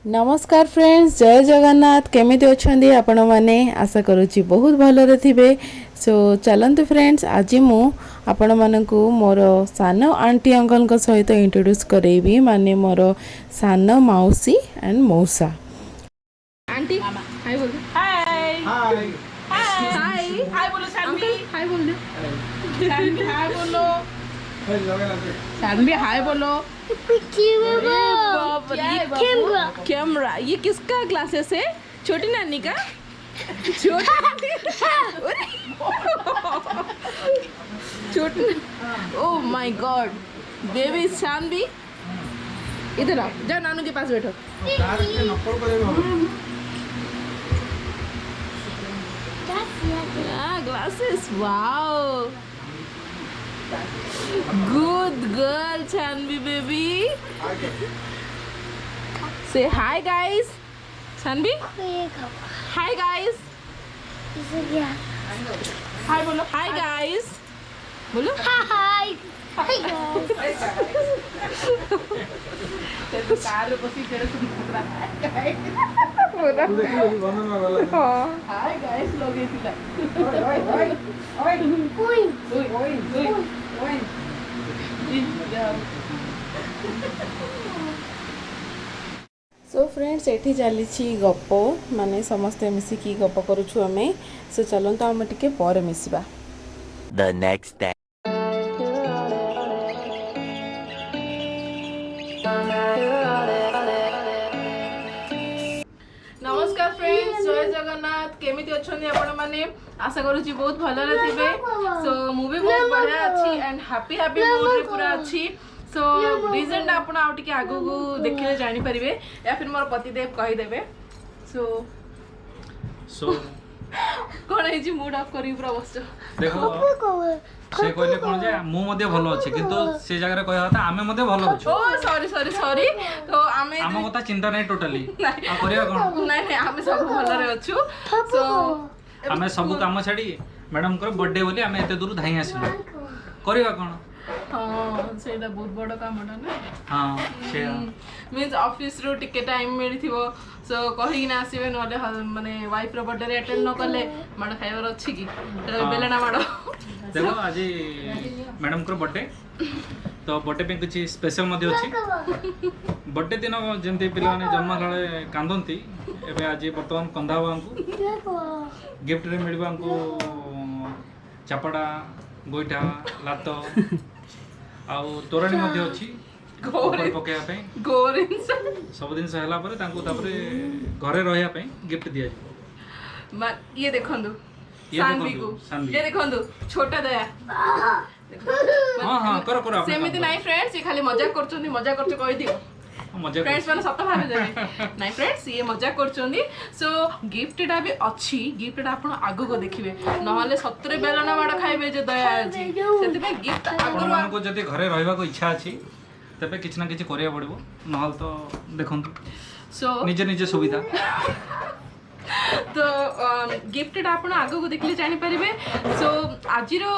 नमस्कार फ्रेंड्स, जय जगन्नाथ। केमिति अच्छे आपण मैंने आशा करुच्ची बहुत भलरे थे। सो चलते फ्रेंड्स, आज मु आपण मानक मोर सान आंटी अंकल सहित इंट्रोड्यूस करेबी, माने मोर सान मौसी एंड मौसा। आंटी हाय बोल। हाय हाय हाय हाय बोलो शानवी, हाय बोल। शानवी हाय बोलो, शानवी हाय बोलो। बाप रे, ये कैमरा ये किसका ग्लासेस है? छोटी नानी का? छोटी छोटी। Oh my God, baby Shanvi इधर आओ, जाओ नानू के पास बैठो। Glasses, wow, good girl Chanvi baby. Say hi guys. Chanvi, hi guys. Hi bolo, hi guys bolo, Hi. Hi guys. तेरे कार बसी तेरे को दिख रहा है हाय गाइस लोग ये पिला सो फ्रेंड्स, एठी चली गप, माने समस्ते मिसिकी गप करूछु आमे। सो चलंतु आमे टिके पर मिसिबा। The next day. नमस्कार फ्रेंड्स, जय जगन्नाथ। केमिति अछंदी आपण माने? आशा करूची बहुत भलरे थिबे। सो मु भी बहुत बढ़िया अछि एंड हैप्पी मूड रे पूरा अछि। सो रीजन आपण आउ टिके आगु को देखिले जानि परिबे या फिर मोर पति देव कहि देबे। सो कोन है जी मूड ऑफ करी पूरा बस देखो से कहले कोन जे मु मध्ये भलो अछि, किंतु से जगह रे कहया था आमे मध्ये भलो अछि। ओ सॉरी सॉरी सॉरी, तो आमे आम कथा चिंता नै टोटली आ करिया कोन नहीं नहीं आमे सब भलरे अछु। सो आमे सब काम छाडी मैडम को बर्थडे बोली आमे एते दूर धाई आसिलु करिया कोन। हां सेटा बहुत बड़ काम ना। हां से मीन्स ऑफिस रो टिके टाइम मिली थिबो। सो कहि ना आसीबे नले माने वाइफ रो बर्थडे अटेंड न करले माड खाइबर अछि की बेलना माड। देखो आज मैडम को बर्थडे, तो बर्थडे पे कुछ स्पेशल मध्ये अछि। बर्थडे दिन जेंते पिला ने जन्म लाले कांदंती, एबे आज वर्तमान कंधावा को गिफ्ट रे मिलबा को चापड़ा गोइठा लातो आउ तोरणी मध्ये अछि गोरे पकेया पे गोरिन सब दिन से हला पर तांको तापरे घरे रहया पे गिफ्ट दिया मा ये देखंदु शानवी को, ये देखंदु छोटा दया। हां हां करो करो सेमिति नाही फ्रेंड्स, ये खाली मजाक करचोंदी, मजाक करचो कहि दियो मजा फ्रेंड्स माने सत भाबे देबे नाही फ्रेंड्स, ये मजाक करचोंदी। सो गिफ्टटा भी अछि, गिफ्टटा आपण आगु को देखिबे नहले सतरे बेलना माड खाइबे जे दया अछि। सेति पे गिफ्ट आगु मन को जति घरे रहबा को इच्छा अछि तबे किछ ना किछ करिया पड़बो, नहल तो देखंतु सो निजे निजे सुविधा। तो गिफ्टटा आपण आगु को देखले जानि परिबे। सो आजिरो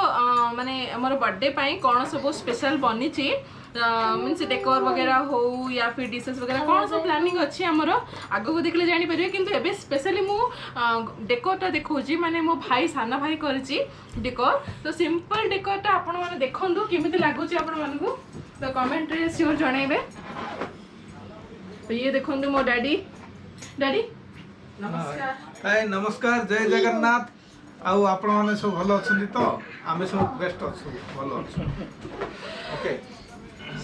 माने हमर बर्थडे पई कोन सब स्पेशल बनी छी, मीन्स डेकोर वगैरह हो या फिर डिशेस वगैरह कौन सब प्लानिंग अच्छी आमर आगो को देखले जानि परिबे। किंतु एबे स्पेशली मु डेकोरटा देखौजी, माने मो भाई साना भाई करची डेकोर। तो सिंपल डेकोरटा आपण माने देखंदु केमिति लागुची आपण मानकु, तो कमेंट रे श्योर जणाइबे। तो ये देखंदु मो डैडी डैडी नमस्कार। हाय नमस्कार, जय जगन्नाथ। आउ आपण माने सब भलो अछंती? तो आमे सब बेस्ट अछु, भलो अछु। ओके,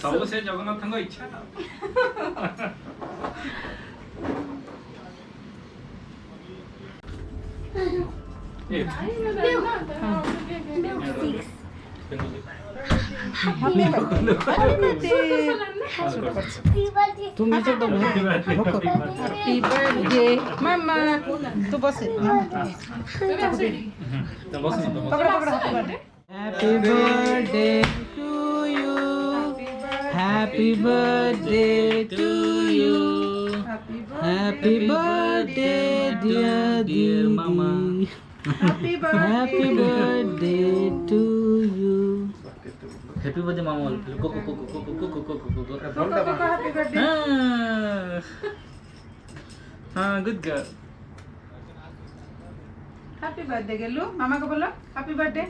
सब से जगन्नाथ को इच्छा तुम्ही तो हैप्पी बर्थडे मामा। तो बस तो बस Happy birthday to you. Happy birthday to you. Happy birthday dear mama. Happy birthday to you. Happy birthday mama. Go. हाँ गुड गर्ल हैप्पी बर्थडे गेलू मामा को बोलो happy birthday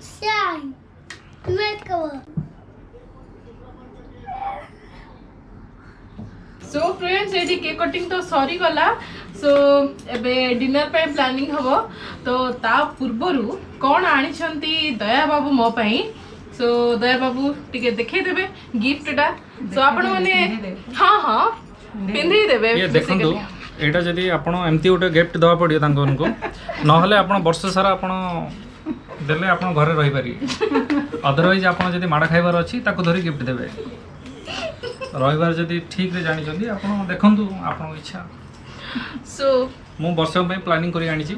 Shine. Make a so friends ये cake cutting तो सरी गला सो एबे dinner पे प्लानिंग हबो तो ता पूर्वरु कौन आनी छंती दया बाबू मो पई सो दया बाबू टिके देखै देबे गिफ्ट टा सो आपण माने हां हां पिंधि देबे ये देखंतु एटा जदी आपण एमती गोटे गिफ्ट दवा पड़ियो तांको उनको नहले आपण वर्ष सारा आपण देले आपण घरे रहि पारि अदरवाइज आपण जदी माडा खाइबार अछि ताको धरि गिफ्ट देबे रविवार जदी ठीक रे जानि जल्दी आपण देखंतु आपण इच्छा सो मु वर्ष पे प्लानिंग करी आनी छी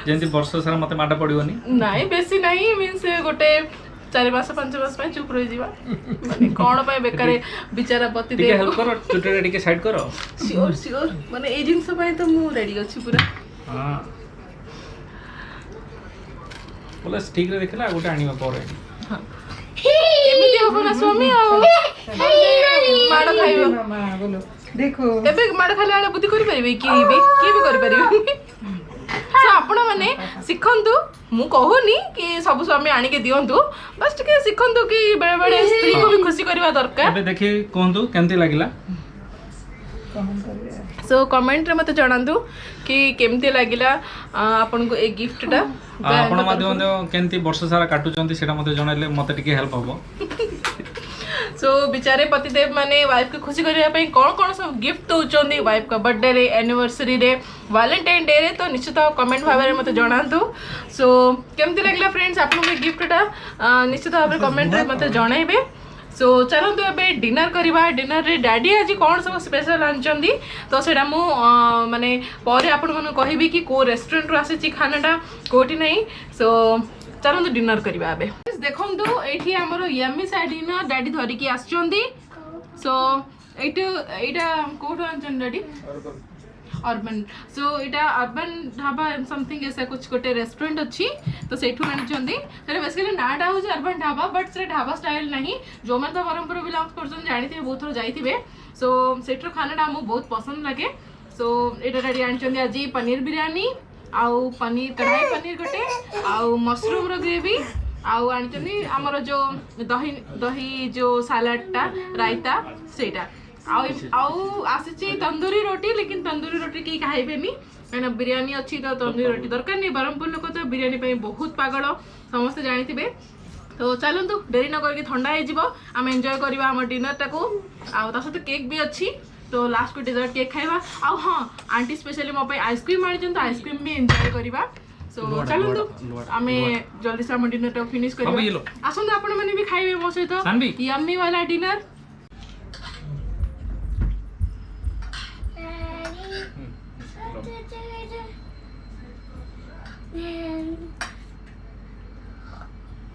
जेंति वर्ष सारा मते माडा पड़ियोनी नहीं बेसी नहीं मीन्स गोटे 4 मास 5 मास में चुप रही जीवा माने कोन पे बेकार बिचारा पति दे हेल्प करो चुटेटा टिके साइड करो श्योर श्योर माने ए जिंस पे तो मु रेडी अछि पूरा हां बोला ठीक रे देखला गोटे आनीबा परे एमिति हो ना स्वामी आ माड खाइबो मामा बोलो देखो एबे माड खाले आले बुद्धि करि परिबे की भी करि परिबे सो आपण माने सिखंतु मु कहूनी कि सब स्वामी आनी के दियंतु बस टिके सिखंतु कि बेले बेले स्त्री को भी खुशी करबा दरकार एबे देखि कोहंतु केमती लागिला सो कमेंट रे मते जणांतु कि केमती लागिला आपन को ए गिफ्ट टा आपण माध्यम केमती वर्ष सारा काटुचंती सेटा मते जणाइले मते टिके हेल्प हबो सो बिचारे पतिदेव माने वाइफ के खुशी करबा पई कोन कोन सब गिफ्ट दोचंदी वाइफ का बर्थडे रे एनिवर्सरी रे वैलेंटाइन डे रे तो निश्चित कमेंट भाव रे मते जणांतु सो केमती लागला फ्रेंड्स आपन के गिफ्ट टा निश्चित भाव रे कमेंट रे मते जणाइबे सो चलतु ए डिनर करवा डिनर रे डैडी आज कौन सब स्पेशल आनी तो सेटा मु माने पर आपण मन कहबी कि को रेस्टोरेंट रो आसी खानाटा कोठी नहीं सो चलतु डिनर करवा एबे देखंतु एठी हमरो यम्मी साइड डिनर डैडी धरि की आछंदी सो एटा कोठो आछन डैडी अर्बन सो इटा अर्बन ढाबा समथिंग ऐसा कुछ गोटे रेस्टोरेंट अच्छी तो सेठू आनी बेसिकली नाटा हूँ अर्बन ढाबा बट से ढाबा स्टाइल नहीं जो मैंने तो ब्रह्मपुर बिलंग कर जानी बहुत थोड़ा जाइए सो सेठर खाना आमको बहुत पसंद लगे सो यहाँ डैडी आनी आज पनीर बिरयानी आउ पनीर कढ़ाई पनीर गोटे आउ मशरूम रो ग्रेवी आउ आनी आमर जो दही दही जो सालाडटा रायता सेटा आउ आसी तंदूरी रोटी लेकिन तंदूरी रोटी कहीं खाइबेनी कहीं बिरयानी अच्छी तो तंदूरी रोटी दरकार नहीं ब्रह्मपुर लोक तो बिरयानी पे बहुत पागल समस्ते जानी तो चलतु डेरी न करके ठंडा हो आम एंजॉय करवा आम डिनर टाको आउ सहित केक भी अच्छी तो लास्ट को डेजर्ट केक खाइबा आउ हाँ आंटी स्पेशली मो आइसक्रीम आनी तो आइसक्रीम भी एंजॉय करवा सो चलतु आम जल्दी से आम डिनर टाको फिनिश करवा आसतु आपण मैंने भी खाइबे मो सहित यम्मी वाला dinner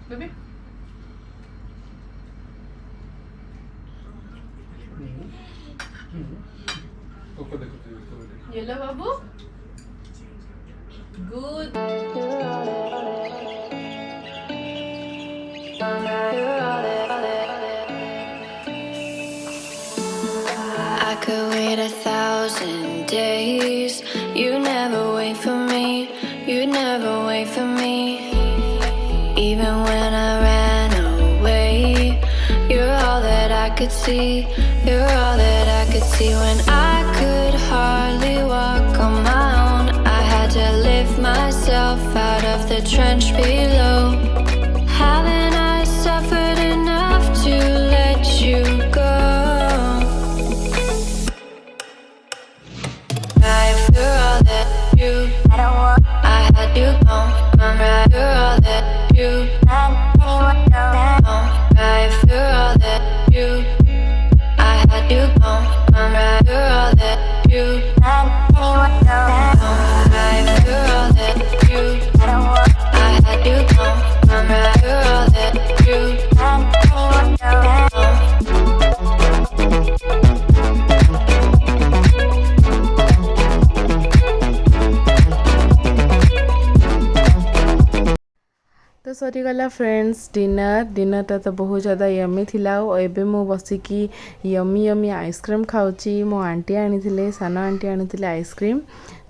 Baby. Yellow babu. Good. I could wait 1,000 days. You never wait for me. You never wait for me. Even when I ran away, you're all that I could see. You're all that I could see. When I could hardly walk on my own, I had to lift myself out of the trench below. Haven't I suffered enough to let you go? You're all that you, I had you gone. You're all that you, right? You're all that you, I had you gone. You're all that you, right? You're all that you, I had you gone. You're all that you. सरीगला friends डिनरटा तो बहुत ज़्यादा yummy थिला और एबे मु बसिकी यमी यमी आइसक्रीम खाऊची। मो आंटी आनी सान आंटी आनी ice cream.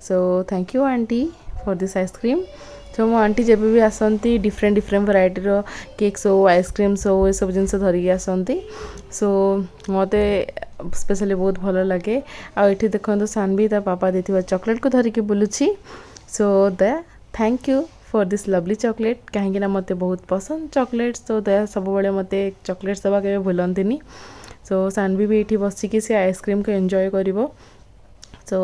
So thank you aunty for this ice cream. तो मो आंटी जब भी आसती डिफरेंट वैरायटीर केक्स हो आइसक्रीम्स हो ये सब जिन धरिकी आसती। सो मत स्पेशली बहुत भल लगे। आठी देखो सानवी ता पापा देथिबा चॉकलेट को धरिकी बुलुची। So the thank you for this lovely chocolate कहीं मत बहुत पसंद चॉकलेट्स। तो दया सब बड़े मत चॉकलेट्स दबा के भूलती। सो सानवी भी ये बसिकी से आइसक्रीम को एंजॉय करिवो। सो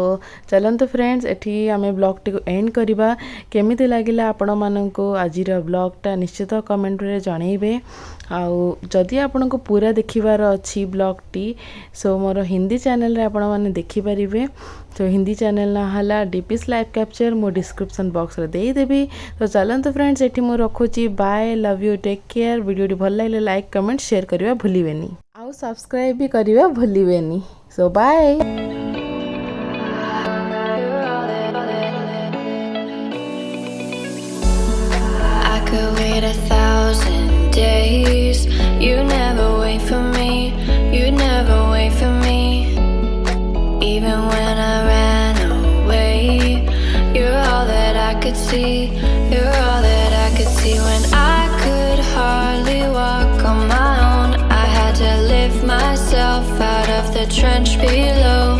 चलते फ्रेंड्स एठी आमे ब्लॉग टी को एंड करवा। केमिति लागिला आपण माननको आजिर ब्लॉगटा निश्चित कमेंट रे जणैबे। आउ जदि आपण को पूरा देखिबार अछि ब्लॉग टी सो मोर हिंदी चैनल रे आपण माने देखि परिबे। तो हिंदी चैनल ना हला डीपीस लाइव कैप्चर मो डिस्क्रिप्शन बॉक्स रे देई देबी। तो चलते फ्रेंड्स एठी मो रखुची bye love you take care. Video टी भल लागले लाइक कमेंट शेयर करबा भूलिबेनी आउ सब्सक्राइब भी करबा भूलिबेनी। सो bye. Could wait 1,000 days. You never wait for me. You never wait for me. Even when I ran away, you're all that I could see. You're all that I could see. When I could hardly walk on my own, I had to lift myself out of the trench below.